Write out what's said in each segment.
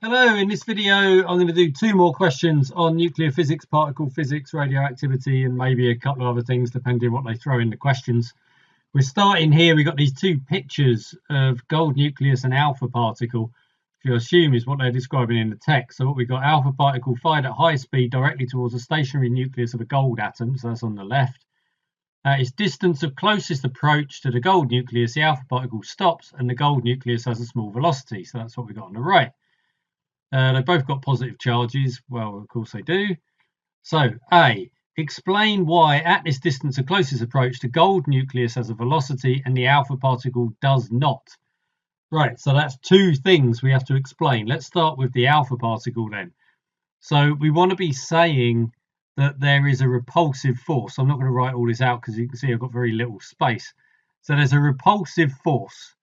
Hello, in this video I'm going to do two more questions on nuclear physics, particle physics, radioactivity and maybe a couple of other things depending on what they throw in the questions. We're starting here, we've got these two pictures of gold nucleus and alpha particle, which you assume is what they're describing in the text. So what we've got, alpha particle fired at high speed directly towards the stationary nucleus of a gold atom, so that's on the left. At its distance of closest approach to the gold nucleus, the alpha particle stops and the gold nucleus has a small velocity, so that's what we've got on the right. They both got positive charges. Well, of course they do. So, A, explain why at this distance of closest approach, the gold nucleus has a velocity and the alpha particle does not. Right, so that's two things we have to explain. Let's start with the alpha particle then. So we want to be saying that there is a repulsive force. I'm not going to write all this out because you can see I've got very little space. So there's a repulsive force.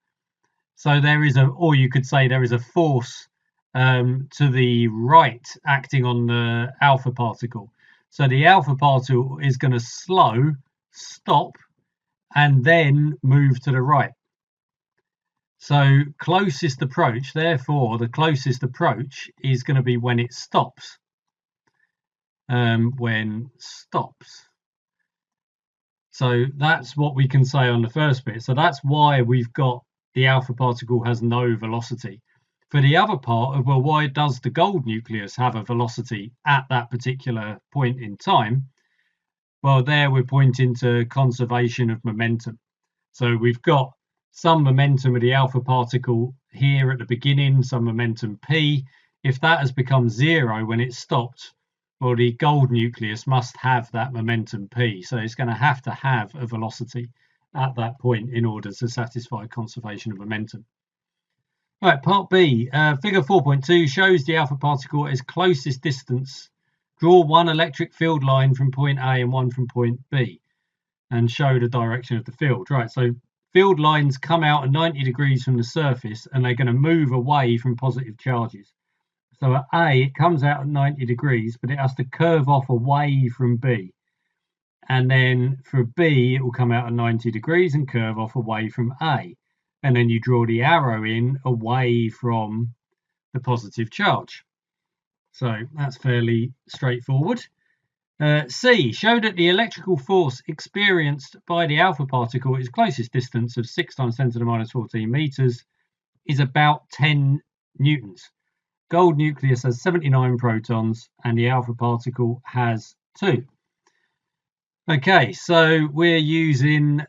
So there is a, or you could say there is a force to the right acting on the alpha particle. So the alpha particle is going to slow, stop, and then move to the right. So closest approach, therefore, the closest approach is going to be when it stops. When stops. So that's what we can say on the first bit. So that's why we've got the alpha particle has no velocity. For the other part of, well, why does the gold nucleus have a velocity at that particular point in time? Well, there we're pointing to conservation of momentum. So we've got some momentum of the alpha particle here at the beginning, some momentum P. If that has become zero when it stopped, well, the gold nucleus must have that momentum P. So it's going to have a velocity at that point in order to satisfy conservation of momentum. Right, part B, figure 4.2 shows the alpha particle at its closest distance. Draw one electric field line from point A and one from point B and show the direction of the field. Right, so field lines come out at 90 degrees from the surface and they're going to move away from positive charges. So at A, it comes out at 90 degrees, but it has to curve off away from B. And then for B, it will come out at 90 degrees and curve off away from A. And then you draw the arrow in away from the positive charge. So that's fairly straightforward. C, show that the electrical force experienced by the alpha particle at its closest distance of 6 times 10 to the minus 14 meters is about 10 newtons. Gold nucleus has 79 protons and the alpha particle has 2. Okay, so we're using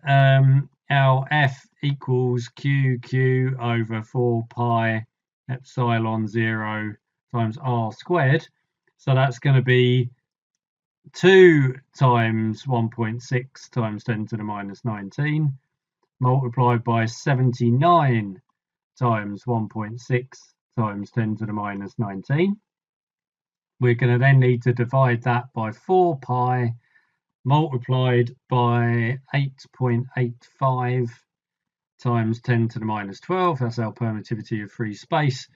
our F equals QQ over 4 pi epsilon 0 times r squared. So that's going to be 2 times 1.6 times 10 to the minus 19 multiplied by 79 times 1.6 times 10 to the minus 19. We're going to then need to divide that by 4 pi multiplied by 8.85 times 10 to the minus 12. That's our permittivity of free space.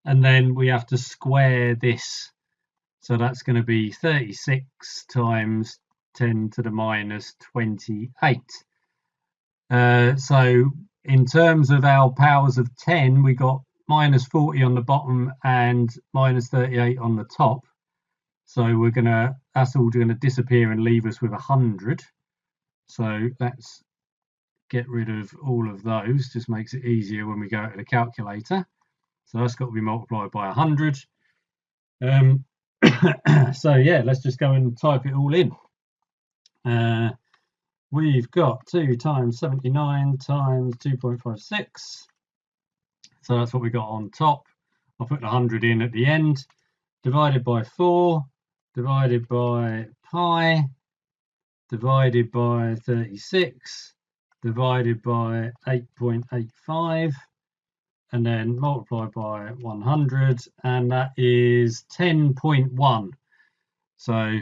And then we have to square this. So that's going to be 36 times 10 to the minus 28. So in terms of our powers of 10, we got minus 40 on the bottom and minus 38 on the top. So that's all going to disappear and leave us with 100. So let's get rid of all of those. Just makes it easier when we go to the calculator. So that's got to be multiplied by 100. So yeah, let's just go and type it all in. We've got 2 times 79 times 2.56. So that's what we got on top. I'll put the 100 in at the end. Divided by 4. Divided by pi, divided by 36, divided by 8.85, and then multiplied by 100, and that is 10.1. So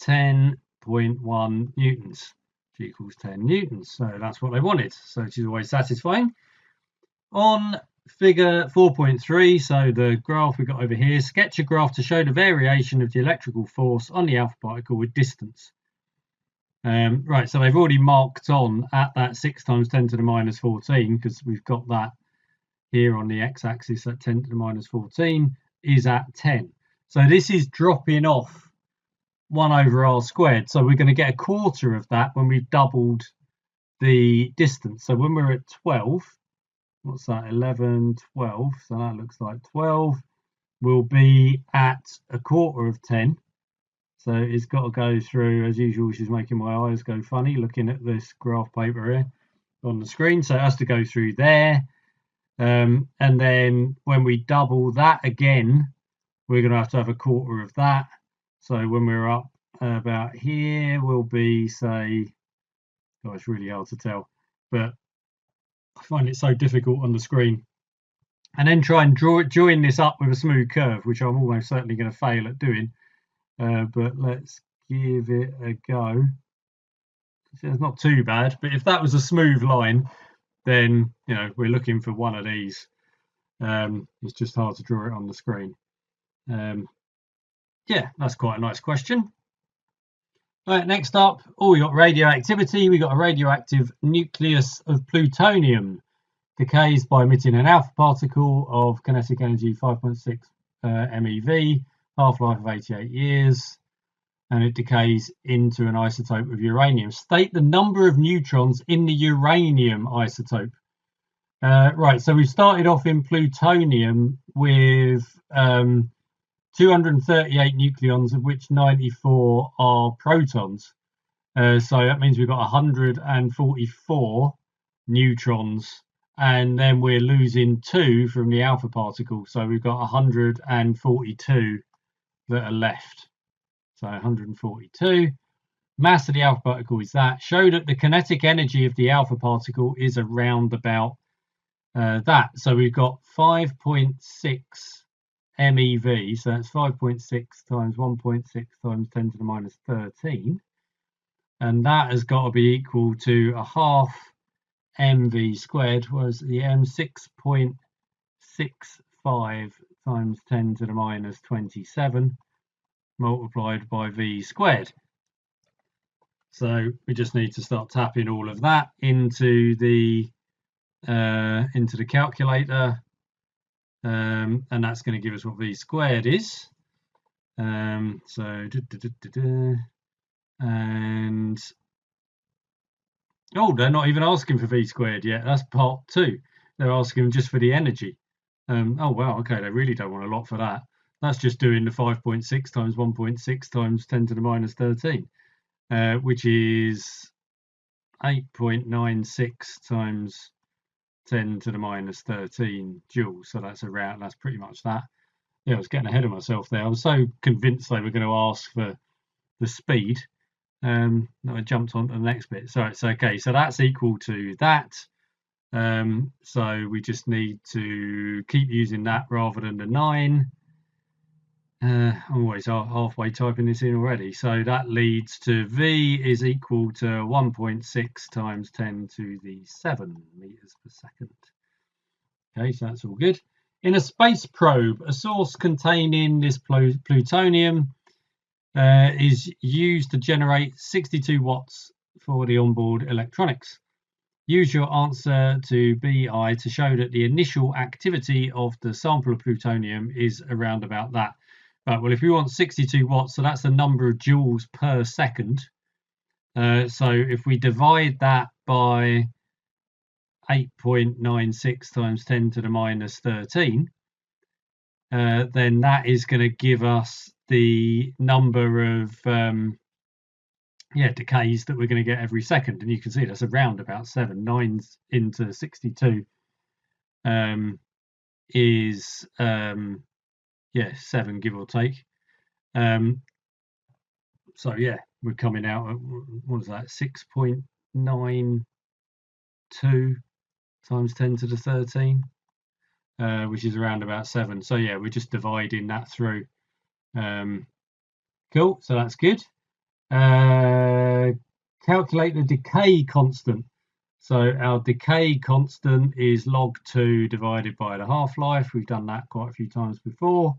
10.1 newtons, which equals 10 newtons. So that's what they wanted, so which is always satisfying. On figure 4.3, so the graph we got over here, sketch a graph to show the variation of the electrical force on the alpha particle with distance. Right, so they've already marked on at that 6 times 10 to the minus 14 because we've got that here on the x-axis at 10 to the minus 14 is at 10. So this is dropping off 1 over r squared. So we're going to get a quarter of that when we've doubled the distance. So when we're at 12, what's that, 11, 12, so that looks like 12, will be at a quarter of 10. So it's got to go through, as usual, she's making my eyes go funny looking at this graph paper here on the screen. So it has to go through there. And then when we double that again, we're going to have a quarter of that. So when we're up about here, we'll be, say, oh, it's really hard to tell, but I find it so difficult on the screen. And then try and join this up with a smooth curve, which I'm almost certainly going to fail at doing. But let's give it a go. It's not too bad, but if that was a smooth line, then we're looking for one of these. It's just hard to draw it on the screen. Yeah, that's quite a nice question. All right, next up, we got radioactivity. We got a radioactive nucleus of plutonium decays by emitting an alpha particle of kinetic energy 5.6 MeV, half-life of 88 years, and it decays into an isotope of uranium. State the number of neutrons in the uranium isotope. Right, so we started off in plutonium with 238 nucleons, of which 94 are protons. So that means we've got 144 neutrons, and then we're losing 2 from the alpha particle. So we've got 142 that are left. So 142. Mass of the alpha particle is that. Show that the kinetic energy of the alpha particle is around about that. So we've got 5.6 MeV. So that's 5.6 times 1.6 times 10 to the minus 13. And that has got to be equal to a half mv squared, whereas the m 6.65 times 10 to the minus 27 multiplied by v squared. So we just need to start tapping all of that into the calculator, and that's going to give us what v squared is. And oh, they're not even asking for v squared yet. That's part 2. They're asking just for the energy. Oh wow, okay, they really don't want a lot for that. That's just doing the 5.6 times 1.6 times 10 to the minus 13, which is 8.96 times 10 to the minus 13 joules. So that's pretty much that. Yeah, I was getting ahead of myself there. I was so convinced they were going to ask for the speed. I jumped on to the next bit. So it's okay. So that's equal to that. So we just need to keep using that rather than the 9. I'm always halfway typing this in already. So that leads to V is equal to 1.6 times 10 to the 7 meters per second. Okay, so that's all good. In a space probe, a source containing this plutonium is used to generate 62 watts for the onboard electronics. Use your answer to BI to show that the initial activity of the sample of plutonium is around about that. Right, well, if we want 62 watts, so that's the number of joules per second. So if we divide that by 8.96 times 10 to the minus 13, then that is going to give us the number of decays that we're going to get every second. And you can see that's around about 7. 9 into 62 is 7, give or take. So yeah, we're coming out at, what is that, 6.92 times 10 to the 13, which is around about 7. So yeah, we're just dividing that through. Cool, so that's good. Calculate the decay constant. So our decay constant is log 2 divided by the half-life. We've done that quite a few times before.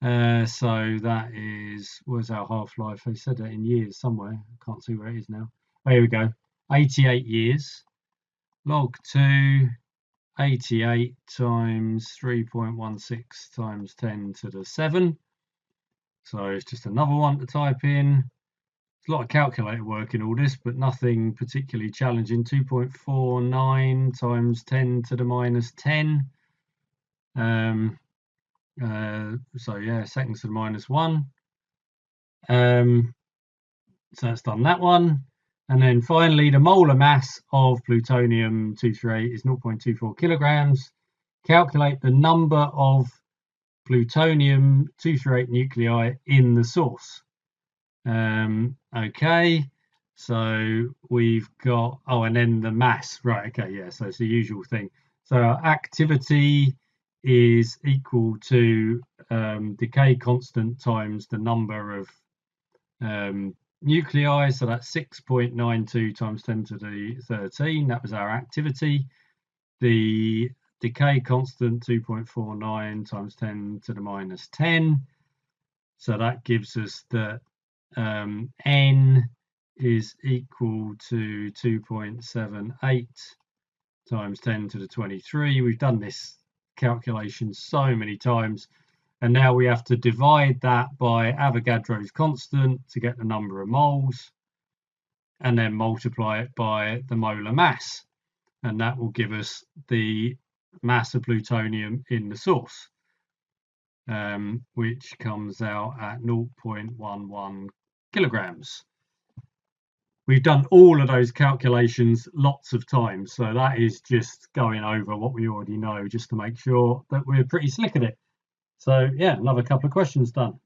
So that is, where's our half-life? They said that in years somewhere. I can't see where it is now. Oh, here we go. 88 years. Log 2, 88 times 3.16 times 10 to the 7. So it's just another one to type in. There's a lot of calculator work in all this, but nothing particularly challenging. 2.49 times 10 to the minus 10. So yeah, seconds to the minus 1. So that's done that one. And then finally, the molar mass of plutonium-238 is 0.24 kilograms. Calculate the number of plutonium-238 nuclei in the source. Okay, so we've got, and then the mass, right? Okay, yeah, so it's the usual thing. So our activity is equal to decay constant times the number of nuclei, so that's 6.92 times 10 to the 13. That was our activity. The decay constant 2.49 times 10 to the minus 10. So that gives us that n is equal to 2.78 times 10 to the 23. We've done this calculation so many times, and now we have to divide that by Avogadro's constant to get the number of moles, and then multiply it by the molar mass, and that will give us the mass of plutonium in the source, which comes out at 0.11 kilograms. We've done all of those calculations lots of times, so that is just going over what we already know just to make sure that we're pretty slick at it. So yeah, another couple of questions done.